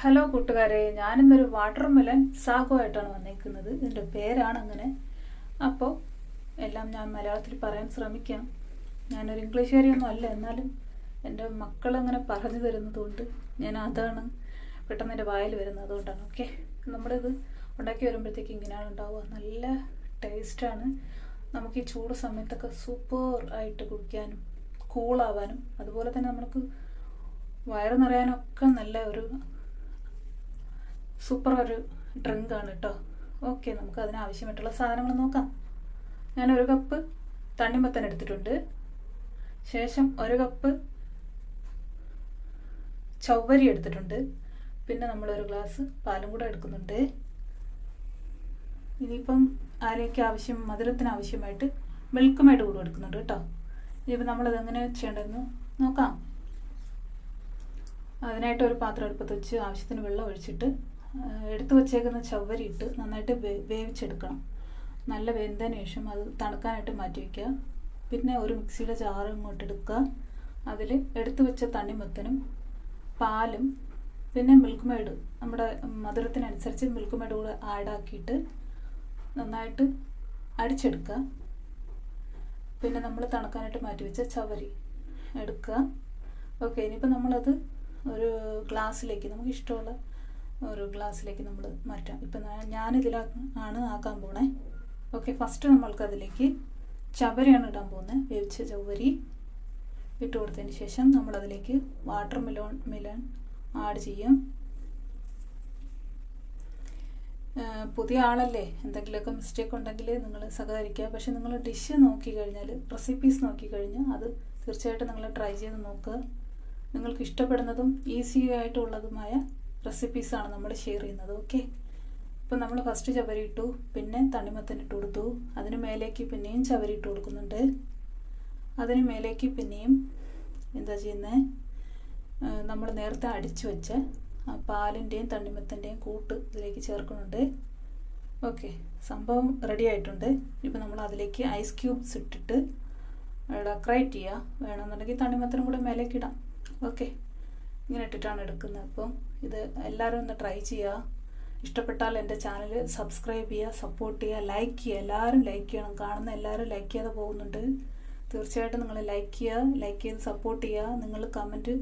Hello കൂട്ടുകാരെ, ഞാനിന്നൊരു watermelon സാഗുമായിട്ടാണ് വന്നേക്കുന്നത്. ഇതിൻ്റെ പേരാണ് അങ്ങനെ. അപ്പോൾ എല്ലാം ഞാൻ മലയാളത്തിൽ പറയാൻ ശ്രമിക്കാം. ഞാനൊരു ഇംഗ്ലീഷുകാരിയൊന്നും അല്ല, എന്നാലും എൻ്റെ മക്കളങ്ങനെ പറഞ്ഞു തരുന്നതുകൊണ്ട് ഞാൻ അതാണ് പെട്ടെന്ന് എൻ്റെ വായിൽ വരുന്നത്, അതുകൊണ്ടാണ്. ഓക്കെ, നമ്മളിത് ഉണ്ടാക്കി വരുമ്പോഴത്തേക്ക് ഇങ്ങനെയാണ് ഉണ്ടാവുക. നല്ല ടേസ്റ്റാണ്. നമുക്ക് ഈ ചൂട് സമയത്തൊക്കെ സൂപ്പർ ആയിട്ട് കുടിക്കാനും കൂളാവാനും അതുപോലെ തന്നെ നമുക്ക് വയറ് നിറയാനൊക്കെ നല്ല ഒരു സൂപ്പർ ഒരു ഡ്രിങ്കാണ് കേട്ടോ. ഓക്കെ, നമുക്ക് അതിനാവശ്യമായിട്ടുള്ള സാധനങ്ങൾ നോക്കാം. ഞാൻ 1 കപ്പ് തണ്ണിമത്തൻ എടുത്തിട്ടുണ്ട്. ശേഷം 1 കപ്പ് ചവ്വരി എടുത്തിട്ടുണ്ട്. പിന്നെ നമ്മൾ 1 ഗ്ലാസ് പാലും കൂടെ എടുക്കുന്നുണ്ട്. ഇനിയിപ്പം അതിലേക്ക് മധുരത്തിന് ആവശ്യമായിട്ട് മിൽക്ക് മെയ്ഡ് കൂടെ എടുക്കുന്നുണ്ട് കേട്ടോ. ഇനിയിപ്പോൾ നമ്മളത് എങ്ങനെ ചെയ്യേണ്ടതെന്ന് നോക്കാം. അതിനായിട്ട് ഒരു പാത്രം അടുപ്പത്ത് വെച്ച് ആവശ്യത്തിന് വെള്ളം ഒഴിച്ചിട്ട് എടുത്തു വച്ചേക്കുന്ന ചവ്വരി ഇട്ട് നന്നായിട്ട് വേവിച്ചെടുക്കണം. നല്ല വെന്തതിന് ശേഷം അത് തണുക്കാനായിട്ട് മാറ്റി വയ്ക്കുക. പിന്നെ ഒരു മിക്സിയുടെ ജാർ ഇങ്ങോട്ട് എടുക്കുക. അതിൽ എടുത്തു വെച്ച തണ്ണിമത്തനും പാലും പിന്നെ മിൽക്ക് മെയ്ഡ്, നമ്മുടെ മധുരത്തിനനുസരിച്ച് മിൽക്ക് മെയ്ഡ് കൂടെ ആഡാക്കിയിട്ട് നന്നായിട്ട് അടിച്ചെടുക്കുക. പിന്നെ നമ്മൾ തണുക്കാനായിട്ട് മാറ്റി വെച്ച ചവ്വരി എടുക്കുക. ഓക്കെ, ഇനിയിപ്പോൾ നമ്മളത് ഒരു ഗ്ലാസ്സിലേക്ക്, നമുക്ക് ഇഷ്ടമുള്ള ഒരു ഗ്ലാസ്സിലേക്ക് നമ്മൾ മാറ്റാം. ഇപ്പം ഞാനിതിലാണ് ആക്കാൻ പോണേ. ഓക്കെ, ഫസ്റ്റ് നമ്മൾക്കതിലേക്ക് ചവ്വരിയാണ് ഇടാൻ പോകുന്നത്. വേവിച്ച ചവ്വരി ഇട്ട് കൊടുത്തതിന് ശേഷം നമ്മളതിലേക്ക് വാട്ടർമെലൺ ആഡ് ചെയ്യും. പുതിയ ആളല്ലേ, എന്തെങ്കിലുമൊക്കെ മിസ്റ്റേക്ക് ഉണ്ടെങ്കിൽ നിങ്ങൾ സഹകരിക്കുക. പക്ഷെ നിങ്ങൾ ഡിഷ് നോക്കിക്കഴിഞ്ഞാൽ, റെസിപ്പീസ് നോക്കിക്കഴിഞ്ഞാൽ അത് തീർച്ചയായിട്ടും നിങ്ങൾ ട്രൈ ചെയ്ത് നോക്കുക. നിങ്ങൾക്ക് ഇഷ്ടപ്പെടുന്നതും ഈസി ആയിട്ടുള്ളതുമായ റെസിപ്പീസാണ് നമ്മൾ ഷെയർ ചെയ്യുന്നത്. ഓക്കെ, ഇപ്പം നമ്മൾ ഫസ്റ്റ് ചവ്വരി ഇട്ടു, പിന്നെ തണ്ണിമത്തൻ ഇട്ട് കൊടുത്തു. അതിന് മേലേക്ക് പിന്നെയും ചവ്വരി ഇട്ട് കൊടുക്കുന്നുണ്ട്. അതിന് മേലേക്ക് പിന്നെയും എന്താ ചെയ്യുന്നത്, നമ്മൾ നേരത്തെ അടിച്ചു വെച്ച പാലിൻ്റെയും തണ്ണിമത്തൻ്റെയും കൂട്ട് ഇതിലേക്ക് ചേർക്കുന്നുണ്ട്. ഓക്കെ, സംഭവം റെഡി ആയിട്ടുണ്ട്. ഇപ്പം നമ്മൾ അതിലേക്ക് ഐസ് ക്യൂബ്സ് ഇട്ടിട്ട് ഡെക്കറേറ്റ് ചെയ്യുക. വേണമെന്നുണ്ടെങ്കിൽ തണ്ണിമത്തനും കൂടെ മേലേക്ക് ഇടാം. ഓക്കെ, ഇങ്ങനെ ഇട്ടിട്ടാണ് എടുക്കുന്നത്. അപ്പം ഇത് എല്ലാവരും ഒന്ന് ട്രൈ ചെയ്യുക. ഇഷ്ടപ്പെട്ടാൽ എൻ്റെ ചാനൽ സബ്സ്ക്രൈബ് ചെയ്യുക, സപ്പോർട്ട് ചെയ്യുക, ലൈക്ക് ചെയ്യുക. എല്ലാവരും ലൈക്ക് ചെയ്യണം. കാണുന്ന എല്ലാവരും ലൈക്ക് ചെയ്യാതെ പോകുന്നുണ്ട്. തീർച്ചയായിട്ടും നിങ്ങൾ ലൈക്ക് ചെയ്യുക, ലൈക്ക് ചെയ്ത് സപ്പോർട്ട് ചെയ്യുക. നിങ്ങൾ കമൻറ്റ്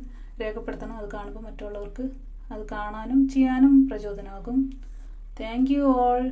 രേഖപ്പെടുത്തണം. അത് കാണുമ്പോൾ മറ്റുള്ളവർക്ക് അത് കാണാനും ചെയ്യാനും പ്രചോദനമാകും. Thank you all.